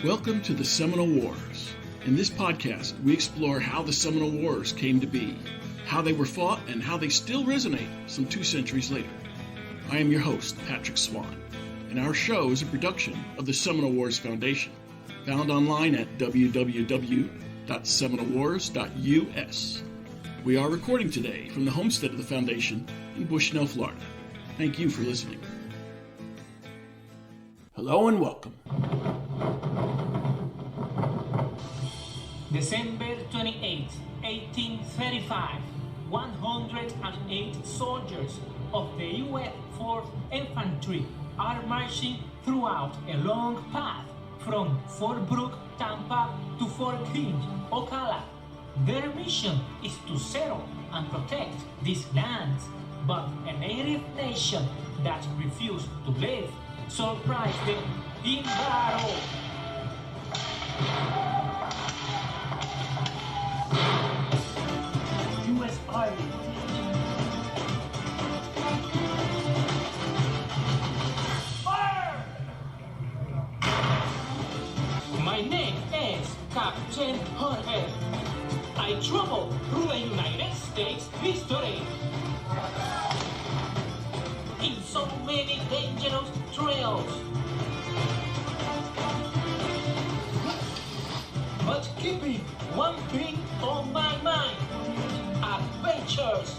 Welcome to the Seminole Wars. In this podcast, we explore how the Seminole Wars came to be, how they were fought, and how they still resonate some 2 centuries later. I am your host, Patrick Swan, and our show is a production of the Seminole Wars Foundation, found online at www.seminolewars.us. We are recording today from the homestead of the Foundation in Bushnell, Florida. Thank you for listening. Hello and welcome. December 28, 1835, 108 soldiers of the U.S. 4th Infantry are marching throughout a long path from Fort Brooke, Tampa to Fort King, Ocala. Their mission is to settle and protect these lands, but a native nation that refused to leave surprised them in battle. U.S. Army. Fire! My name is Captain Jorge. I travel through the United States history in so many dangerous trails. But keeping one thing on my mind: adventures.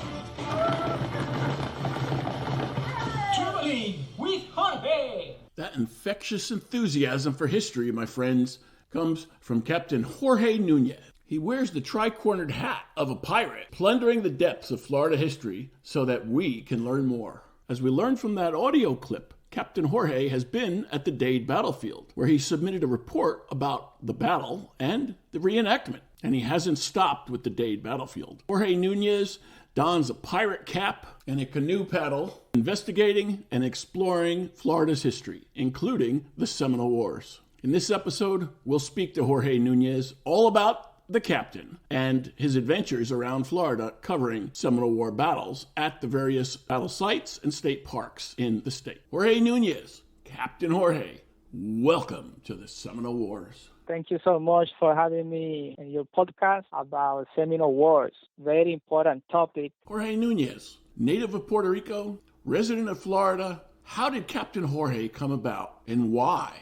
Traveling with Jorge. That infectious enthusiasm for history, my friends, comes from Captain Jorge Nunez. He wears the tri-cornered hat of a pirate, plundering the depths of Florida history so that we can learn more. As we learned from that audio clip, Captain Jorge has been at the Dade Battlefield, where he submitted a report about the battle and the reenactment. And he hasn't stopped with the Dade Battlefield. Jorge Nunez dons a pirate cap and a canoe paddle, investigating and exploring Florida's history, including the Seminole Wars. In this episode, we'll speak to Jorge Nunez all about the captain and his adventures around Florida, covering Seminole War battles at the various battle sites and state parks in the state. Jorge Nunez, Captain Jorge, welcome to the Seminole Wars. Thank you so much for having me in your podcast about Seminole Wars. Very important topic. Jorge Nunez, native of Puerto Rico, resident of Florida. How did Captain Jorge come about and why?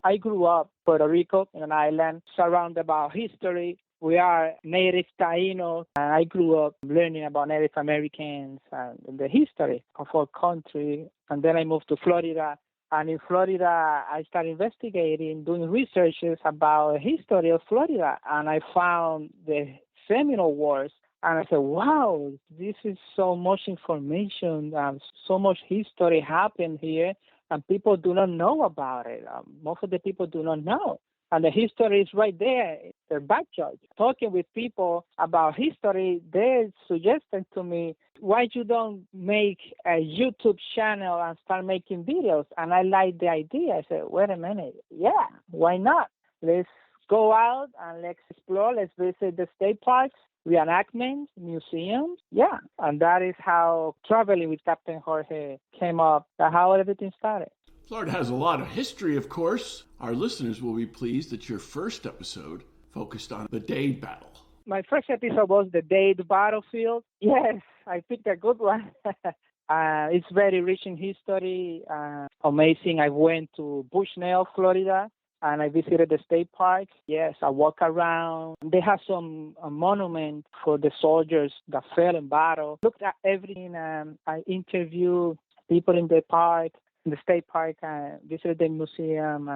I grew up in Puerto Rico, in an island surrounded by history. We are native Taínos, and I grew up learning about Native Americans and the history of our country. And then I moved to Florida. And in Florida, I started investigating, doing researches about the history of Florida. And I found the Seminole Wars. And I said, wow, this is so much information, so much history happened here, and people do not know about it. Most of the people do not know. And the history is right there, their backyard. Talking with people about history, they suggested to me, why you don't make a YouTube channel and start making videos? And I liked the idea. I said, wait a minute. Yeah, why not? Let's go out and let's explore. Let's visit the state parks, reenactments, museums. Yeah, and that is how traveling with Captain Jorge came up, how everything started. Florida has a lot of history, of course. Our listeners will be pleased that your first episode focused on the Dade Battle. My first episode was the Dade Battlefield. Yes, I picked a good one. It's very rich in history, amazing. I went to Bushnell, Florida, and I visited the state park. Yes, I walked around. They have some monument for the soldiers that fell in battle. Looked at everything. I interviewed people in the park, in the state park, and visited the museum.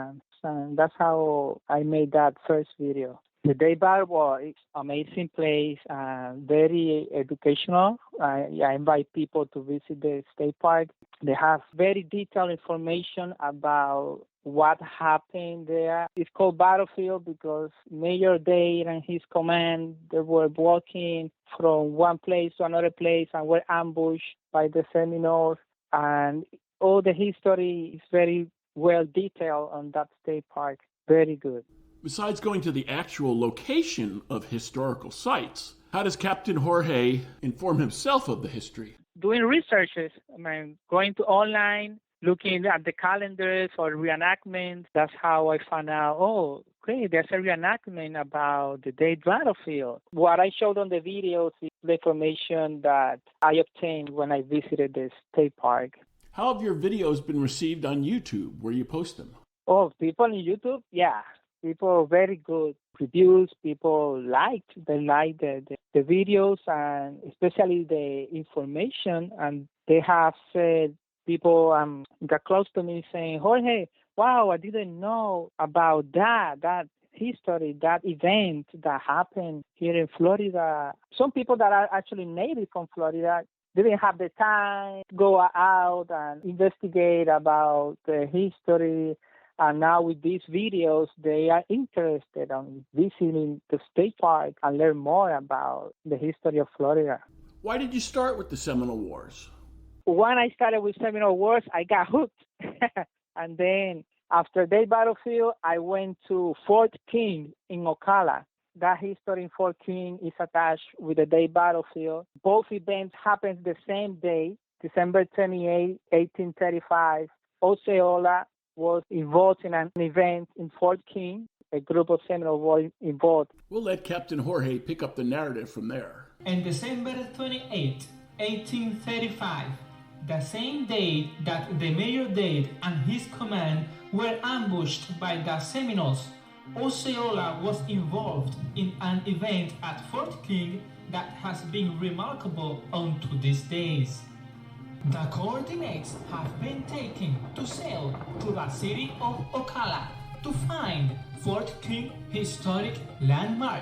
And that's how I made that first video. The Dade Battle was an amazing place, very educational. I invite people to visit the state park. They have very detailed information about what happened there. It's called Battlefield because Major Dade and his command, they were walking from one place to another place and were ambushed by the Seminoles. And all the history is very well detailed on that state park. Very good. Besides going to the actual location of historical sites, how does Captain Jorge inform himself of the history? Doing researches. Going to online, looking at the calendars for reenactments. That's how I found out, Okay, there's a reenactment about the Dade Battlefield. What I showed on the videos is the information that I obtained when I visited the state park. How have your videos been received on YouTube, where you post them? Oh, people on YouTube? Yeah. People very good reviews. People they like the videos and especially the information. And they have said, people got close to me saying, Jorge, wow, I didn't know about that history, that event that happened here in Florida. Some people that are actually native from Florida didn't have the time to go out and investigate about the history. And now with these videos, they are interested in visiting the state park and learn more about the history of Florida. Why did you start with the Seminole Wars? When I started with Seminole Wars, I got hooked. And then after Dade Battlefield, I went to Fort King in Ocala. That history in Fort King is attached with the Dade Battlefield. Both events happened the same day, December 28, 1835. Osceola was involved in an event in Fort King. A group of Seminole were involved. We'll let Captain Jorge pick up the narrative from there. On December 28, 1835, the same day that the Major Dade and his command were ambushed by the Seminoles, Osceola was involved in an event at Fort King that has been remarkable unto these days. The coordinates have been taken to sail to the city of Ocala to find Fort King historic landmark.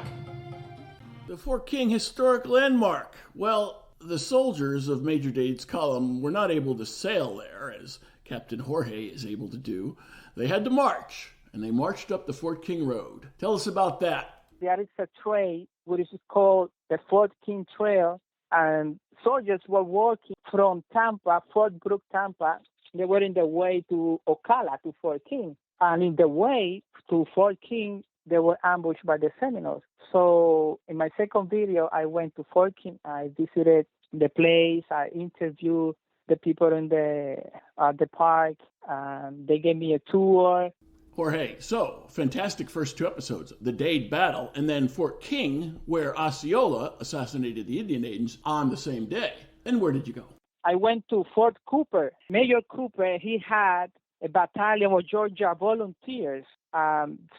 The Fort King historic landmark. Well, the soldiers of Major Dade's column were not able to sail there, as Captain Jorge is able to do. They had to march, and they marched up the Fort King Road. Tell us about that. There is a trail, which is called the Fort King Trail, and soldiers were walking from Tampa, Fort Brooke, Tampa. They were in the way to Ocala, to Fort King. And in the way to Fort King, they were ambushed by the Seminoles. So in my second video, I went to Fort King. I visited the place. I interviewed the people in the park. They gave me a tour. Jorge, so fantastic first two episodes, the Dade Battle and then Fort King, where Osceola assassinated the Indian agents on the same day. Then where did you go? I went to Fort Cooper. Major Cooper, he had a battalion of Georgia volunteers.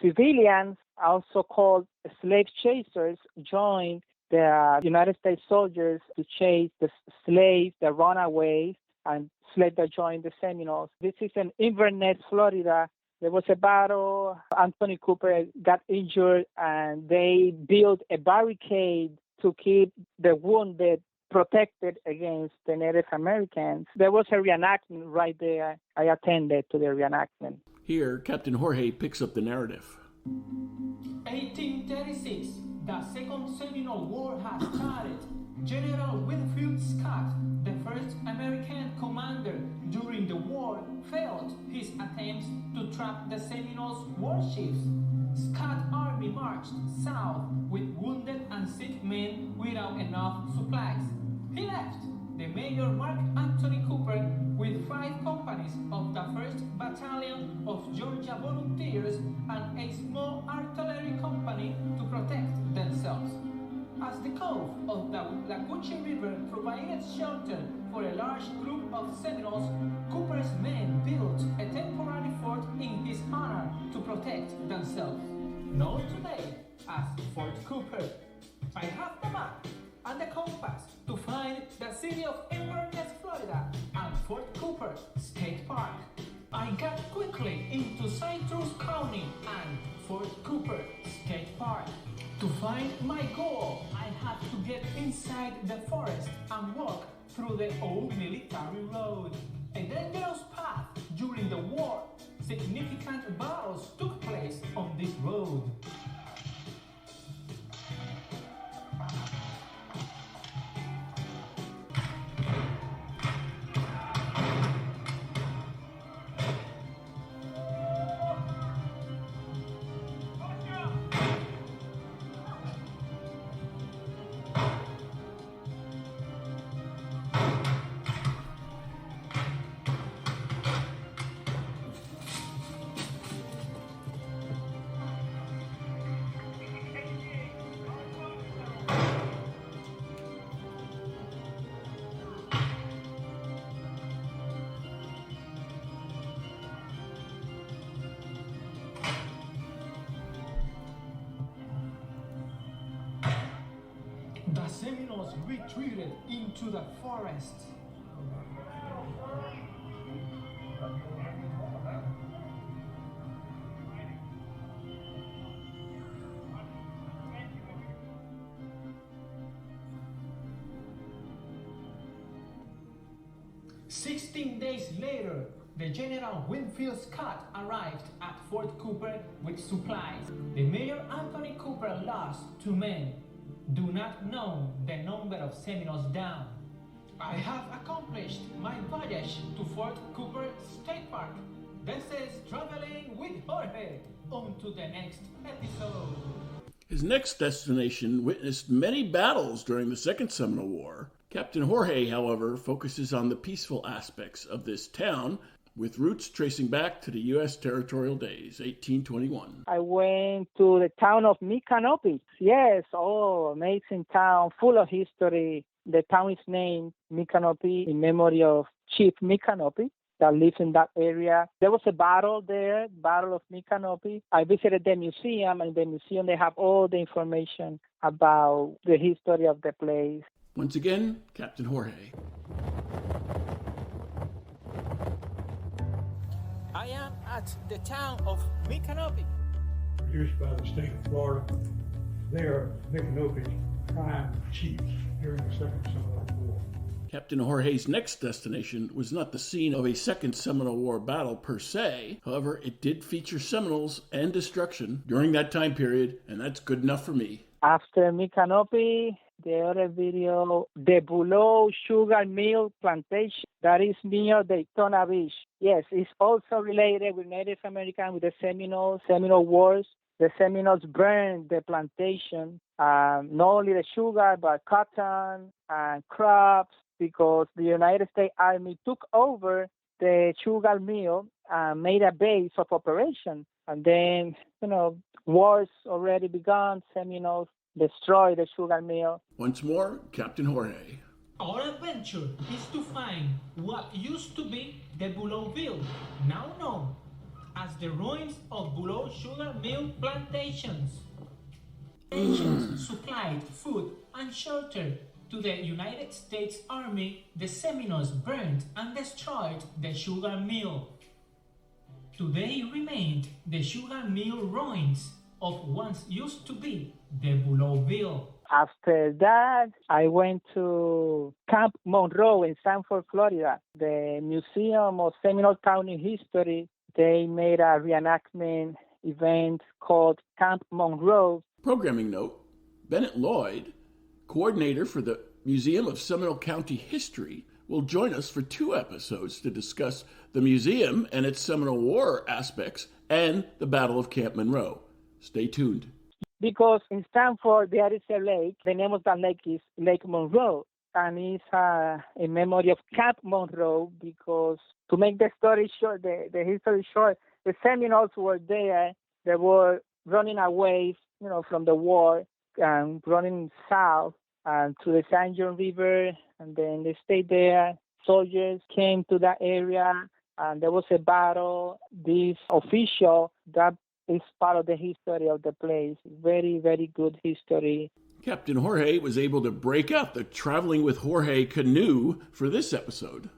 Civilians, also called slave chasers, joined the United States soldiers to chase the slaves, the runaways, and slaves that joined the Seminoles. This is in Inverness, Florida. There was a battle. Anthony Cooper got injured, and they built a barricade to keep the wounded protected against the Native Americans. There was a reenactment right there. I attended to the reenactment. Here, Captain Jorge picks up the narrative. 1836, the Second Seminole War has started. General Winfield Scott, the first American commander during the war, failed his attempts to trap the Seminoles' warships. Scott's army marched south with wounded and sick men without enough supplies. He left the Major Mark Anthony Cooper with 5 companies of the 1st Battalion of Georgia Volunteers and a small artillery company to protect themselves. As the cove of the Lacuche River provided shelter for a large group of Seminoles, Cooper's men built a temporary fort in his honor to protect themselves, known today as Fort Cooper. I have the map and the compass to find the city of Inverness, Florida, and Fort Cooper State Park. I got quickly into Citrus County and Fort Cooper State Park. To find my goal, I had to get inside the forest and walk through the old military road. A dangerous path during the war. Significant battles took place on this road. Seminoles retreated into the forest. "16 days later, the General Winfield Scott arrived at Fort Cooper with supplies. The Major Anthony Cooper lost 2 men. Do not know the number of Seminoles down. I have accomplished my voyage to Fort Cooper State Park. This is Traveling with Jorge. On to the next episode." His next destination witnessed many battles during the Second Seminole War. Captain Jorge, however, focuses on the peaceful aspects of this town, with roots tracing back to the U.S. territorial days, 1821. I went to the town of Micanopy. Yes, amazing town, full of history. The town is named Micanopy in memory of Chief Micanopy that lives in that area. There was a battle there, Battle of Micanopy. I visited the museum, and in the museum they have all the information about the history of the place. Once again, Captain Jorge. I am at the town of Micanopy. Produced by the state of Florida. They are Micanopy's prime chiefs during the Second Seminole War. Captain Jorge's next destination was not the scene of a Second Seminole War battle per se. However, it did feature Seminoles and destruction during that time period, and that's good enough for me. After Micanopy, the other video, the Bulow Sugar Plantation, that is near Daytona Beach. Yes, it's also related with Native American, with the Seminole Wars. The Seminoles burned the plantation, not only the sugar, but cotton and crops, because the United States Army took over the sugar mill and made a base of operation. And then, wars already begun. Seminoles destroyed the sugar mill. Once more, Captain Jorge. Our adventure is to find what used to be the Bulowville, now known as the ruins of Bulow Sugar Mill Plantations. Plantations supplied food and shelter to the United States Army. The Seminoles burned and destroyed the sugar mill. Today remained the sugar mill ruins of once used to be the Bulowville. After that, I went to Camp Monroe in Sanford, Florida. The Museum of Seminole County History, they made a reenactment event called Camp Monroe. Programming note, Bennett Lloyd, coordinator for the Museum of Seminole County History, will join us for 2 episodes to discuss the museum and its Seminole War aspects and the Battle of Camp Monroe. Stay tuned. Because in Stanford, there is a lake. The name of that lake is Lake Monroe. And it's in memory of Camp Monroe, because to make the story short, the history short, the Seminoles were there. They were running away, from the war and running south and to the San John River. And then they stayed there. Soldiers came to that area and there was a battle. This official, that is part of the history of the place. Very, very good history. Captain Jorge was able to break out the Traveling with Jorge canoe for this episode.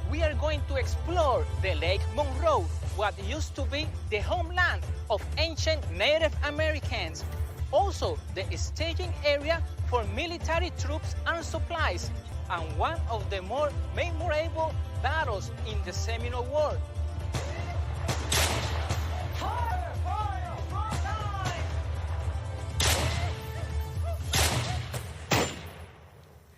We are going to explore the Lake Monroe, what used to be the homeland of ancient Native Americans. Also, the staging area for military troops and supplies, and one of the more memorable battles in the Seminole War.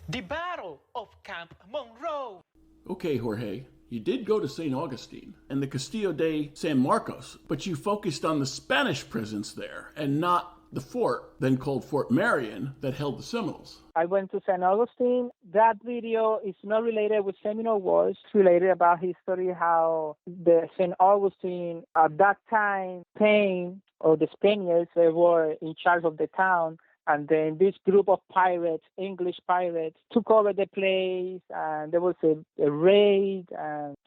The Battle of Camp Monroe. Okay, Jorge, you did go to St. Augustine and the Castillo de San Marcos, but you focused on the Spanish presence there and not the fort, then called Fort Marion, that held the Seminoles. I went to St. Augustine. That video is not related with Seminole Wars. It's related about history, how the St. Augustine, at that time, Spain, or the Spaniards, they were in charge of the town. And then this group of pirates, English pirates, took over the place, and there was a raid, and,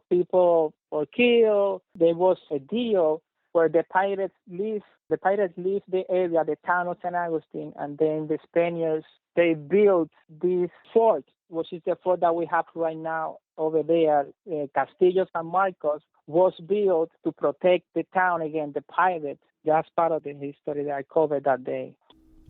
people were killed. There was a deal where the pirates live. The pirates leave the area, the town of San Agustin, and then the Spaniards, they built this fort, which is the fort that we have right now over there. Castillo San Marcos was built to protect the town against the pirates. That's part of the history that I covered that day.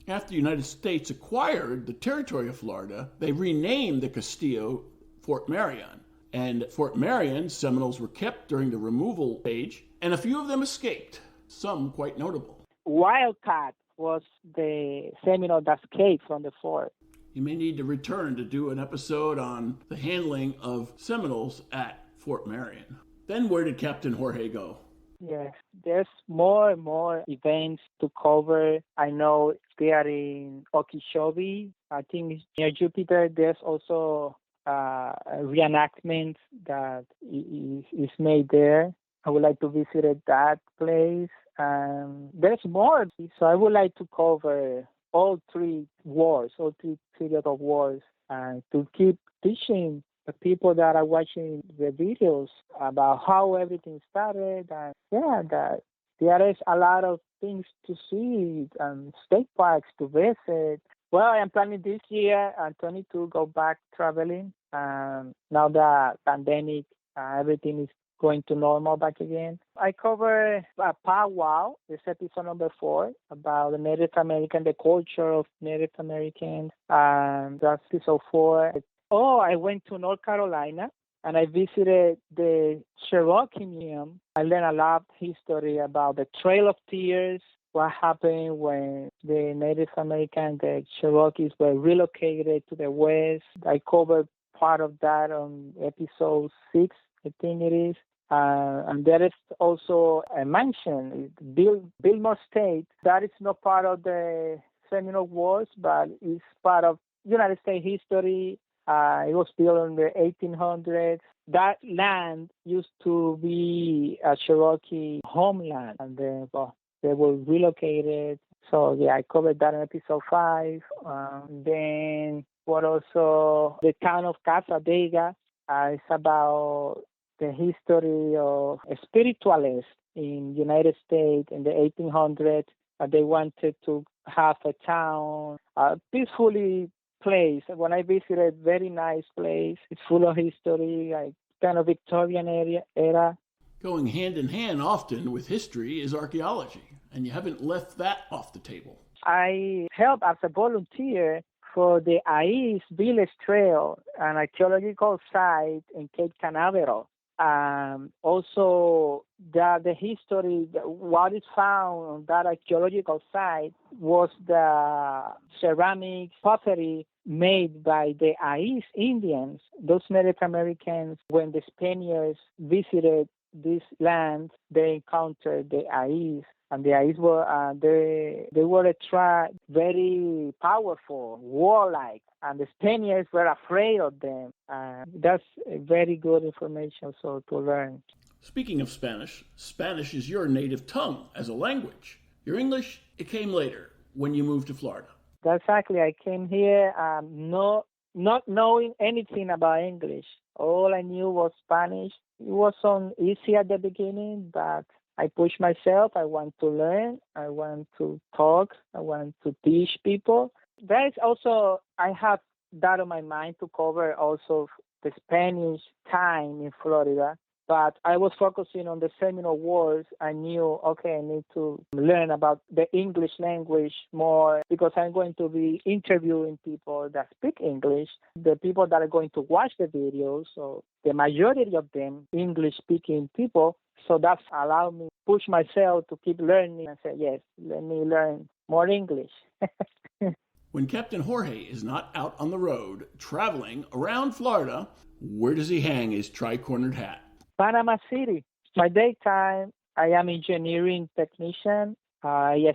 After the United States acquired the territory of Florida, they renamed the Castillo Fort Marion. And at Fort Marion, Seminoles were kept during the removal stage, and a few of them escaped, some quite notable. Wildcat was the Seminole that escaped from the fort. You may need to return to do an episode on the handling of Seminoles at Fort Marion. Then where did Captain Jorge go? Yes, there's more and more events to cover. I know they are in Okeechobee. I think it's near Jupiter. There's also a reenactment that is made there. I would like to visit that place. There's more. So I would like to cover all three wars, all three periods of wars, and to keep teaching the people that are watching the videos about how everything started. And that there is a lot of things to see and state parks to visit. Well, I am planning this year, 22, go back traveling. Now the pandemic, everything is going to normal back again. I cover Powwow, this episode number 4, about the Native American, the culture of Native Americans. That's episode 4. I went to North Carolina and I visited the Cherokee Museum. I learned a lot of history about the Trail of Tears, what happened when the Native American, the Cherokees, were relocated to the West. I covered part of that on episode 6, I think it is. And there is also a mansion, Biltmore State, that is not part of the Seminole Wars, but is part of United States history. It was built in the 1800s. That land used to be a Cherokee homeland, and then they were relocated. So I covered that in episode 5. Then what also the town of Casadega. It's about the history of spiritualists in United States in the 1800s. They wanted to have a town, peacefully place. When I visited, very nice place. It's full of history, like kind of Victorian era. Going hand in hand often with history is archaeology, and you haven't left that off the table. I helped as a volunteer for the Ais Village Trail, an archaeological site in Cape Canaveral. Also, the history, what is found on that archaeological site was the ceramic pottery made by the Ais Indians. Those Native Americans, when the Spaniards visited this land, they encountered the Ais. And the Ais were they were a tribe very powerful, warlike, and the Spaniards were afraid of them. That's very good information to learn. Speaking of Spanish, Spanish is your native tongue as a language. Your English, it came later when you moved to Florida. Exactly. I came here not knowing anything about English. All I knew was Spanish. It wasn't easy at the beginning, but I pushed myself. I want to learn. I want to talk. I want to teach people. There is also, I have that on my mind to cover also the Spanish time in Florida. But I was focusing on the Seminole Wars. I knew, I need to learn about the English language more because I'm going to be interviewing people that speak English, the people that are going to watch the videos. So the majority of them, English-speaking people. So that's allowed me to push myself to keep learning and say, yes, let me learn more English. When Captain Jorge is not out on the road traveling around Florida, where does he hang his tri-cornered hat? Panama City. My daytime, I am engineering technician. I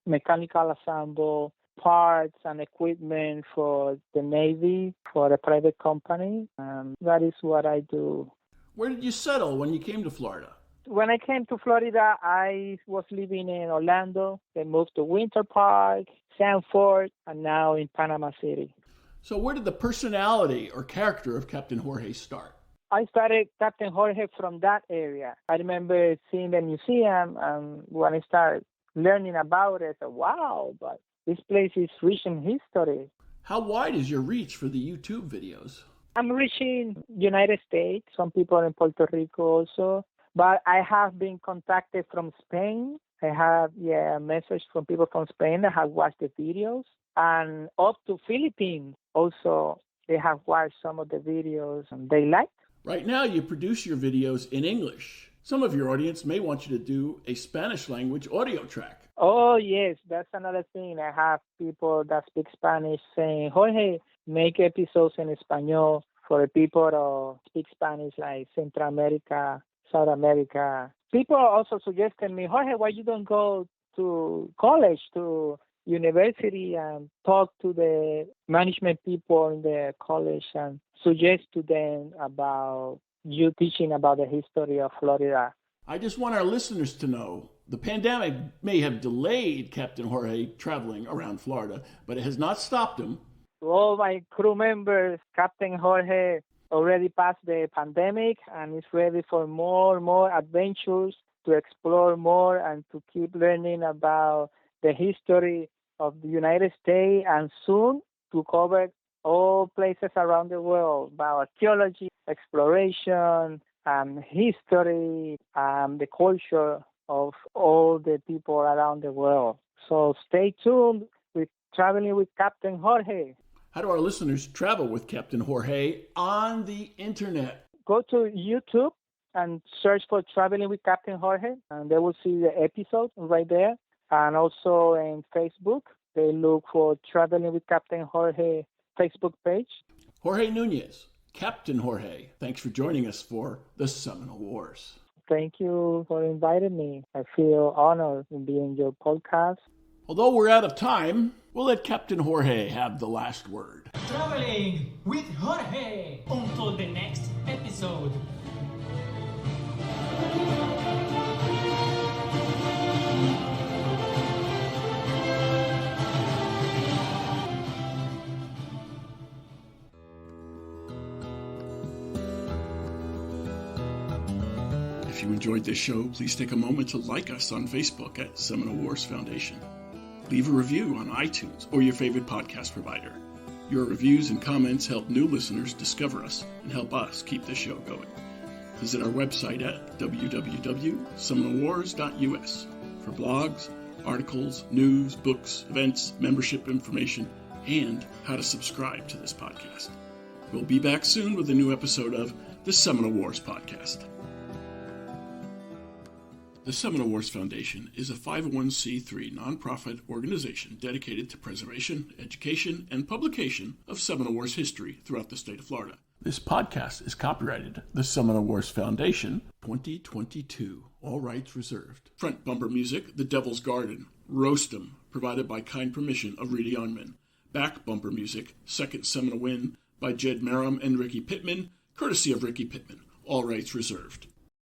mechanical assemble parts and equipment for the Navy, for a private company. That is what I do. Where did you settle when you came to Florida? When I came to Florida, I was living in Orlando. Then moved to Winter Park, Sanford, and now in Panama City. So where did the personality or character of Captain Jorge start? I started Captain Jorge from that area. I remember seeing the museum, and when I started learning about it, I said, wow, but this place is rich in history. How wide is your reach for the YouTube videos? I'm reaching United States, some people in Puerto Rico also, but I have been contacted from Spain. I have a message from people from Spain that have watched the videos, and up to Philippines also. They have watched some of the videos and they liked. Right now, you produce your videos in English. Some of your audience may want you to do a Spanish language audio track. Oh, yes, that's another thing. I have people that speak Spanish saying, Jorge, make episodes in Espanol for the people who speak Spanish, like Central America, South America. People also suggested me, Jorge, why you don't go to college, to university, and talk to the management people in the college and suggest to them about you teaching about the history of Florida. I just want our listeners to know the pandemic may have delayed Captain Jorge traveling around Florida, but it has not stopped him. To all my crew members, Captain Jorge already passed the pandemic and is ready for more adventures, to explore more and to keep learning about the history of the United States, and soon to cover all places around the world about archaeology, exploration, history, the culture of all the people around the world. So stay tuned with Traveling with Captain Jorge. How do our listeners travel with Captain Jorge on the internet? Go to YouTube and search for Traveling with Captain Jorge, and they will see the episode right there. And also in Facebook, they look for Traveling with Captain Jorge Facebook page. Jorge Nunez, Captain Jorge, thanks for joining us for the Seminole Wars. Thank you for inviting me. I feel honored in being your podcast. Although we're out of time, we'll let Captain Jorge have the last word. Traveling with Jorge. Until the next episode. If you enjoyed this show, please take a moment to like us on Facebook at Seminole Wars Foundation. Leave a review on iTunes or your favorite podcast provider. Your reviews and comments help new listeners discover us and help us keep the show going. Visit our website at www.seminolewars.us for blogs, articles, news, books, events, membership information, and how to subscribe to this podcast. We'll be back soon with a new episode of the Seminole Wars Podcast. The Seminole Wars Foundation is a 501c3 nonprofit organization dedicated to preservation, education, and publication of Seminole Wars history throughout the state of Florida. This podcast is copyrighted the Seminole Wars Foundation 2022. All rights reserved. Front bumper music, The Devil's Garden, Roast 'em, provided by kind permission of Reedy Youngman. Back bumper music, Second Seminole Win, by Jed Merrim and Ricky Pittman, courtesy of Ricky Pittman. All rights reserved.